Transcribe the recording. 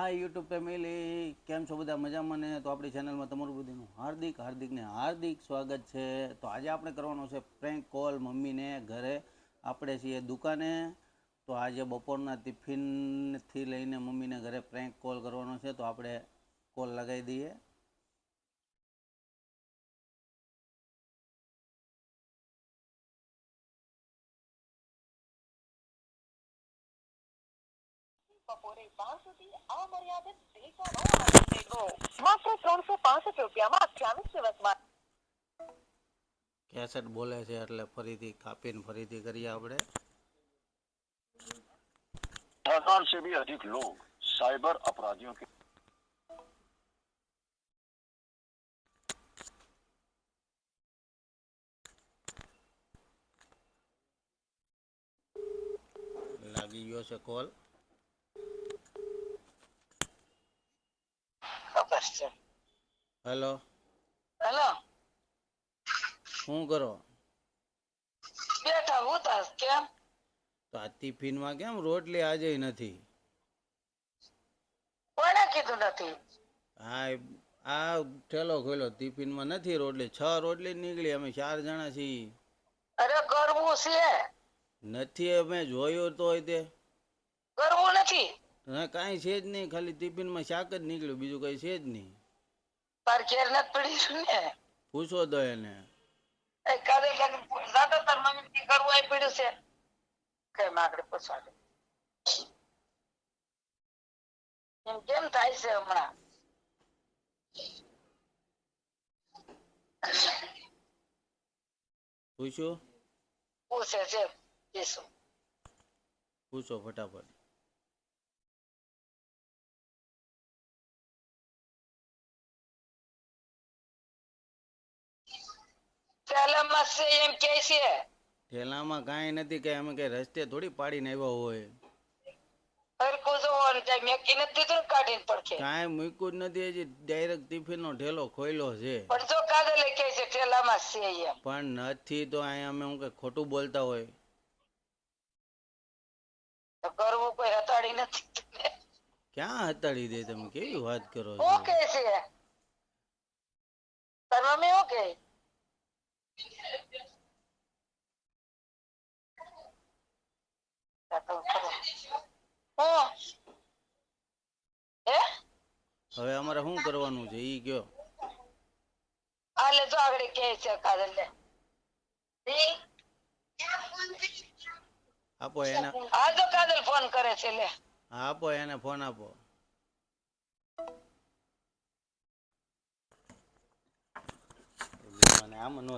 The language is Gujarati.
હાય યુટ્યુબ ફેમિલી, કેમ છો બધા મજામાં ને? તો આપણી ચેનલમાં તમારું બધાનું હાર્દિક સ્વાગત છે. તો આજે આપણે કરવાનો છે પ્રેન્ક કોલ મમ્મીને ઘરે. આપણે છીએ દુકાને, તો આજે બપોરના ટિફિનથી લઈને મમ્મીને ઘરે પ્રેન્ક કોલ કરવાનો છે. તો આપણે કોલ લગાવી દઈએ. બપોરે 12 સુધી અમર્યાદિત ડેટાનો આનંદ મેળવો. માત્ર 365 રૂપિયામાં 28 દિવસમાં. કેસેટ બોલે છે એટલે ફરીથી કાપીને ફરીથી કરીએ આપણે. 1000 से भी अधिक लोग साइबर अपराधियों के લાગી ગયો છે કોલ. ખબર છે. હેલો, હેલો, શું કરો? બેઠા ઉતાસ કેમ? તો આ ટિફિનમાં કેમ રોટલી આજે નથી? કોણે કીધું નથી? હા, આ ઠેલો ખોલ્યો, ટિફિનમાં નથી રોટલી. 6 રોટલી નીકળી, અમે 4 જણા છીએ. અરે ગરવું છે. નથી, અમે જોયું તો હોય તે. ગરવું નથી. હા, કાંઈ છે જ નહીં, ખાલી ટિફિનમાં શાક જ નીકળ્યું, બીજું કઈ છે જ નહીં. તાર ઘેર નથી પડી ને? પૂછો તો એને. કાલે જાતો તાર મમ્મી ગરવું આવી પડ્યું છે. કઈ માગડે પૂછવા દે. એમ કેમ થાય છે હમણાં? પૂછ્યું? પૂછે છે શું? પૂછો ફટાફટ. ચાલામાં છે એમ કે છે. ઠેલામાં કાંઈ નથી, કે અમે કઈ રસ્તે થોડી પાડીને આવ્યા હોય. હરકું જોવાનું જાય મેકી નથી દીધું કાઢીને પડખે. કાંઈ મૂક્યું જ નથી, હજી ડાયરેક્ટ ટિફિનનો ઠેલો ખોલ્યો છે. પણ જો કાગળ કે છે ઠેલામાં છે એમ. પણ નથી તો અહીંયા અમે હું કઈ ખોટું બોલતા હોય. તો કરવું કોઈ હતાડી નથી. ક્યાં હતાડી દે? તમે કેવી વાત કરો છો? શું કે છે તાર મમ્મી? શું કે? હવે અમારે શું કરવાનું છે ઈ કયો? હાલે જો આગળ કે છે કાગળ લે. આપો એને. આ જો કાગળ ફોન કરે છે લે. આપો એને ફોન આપો. મને આમ ન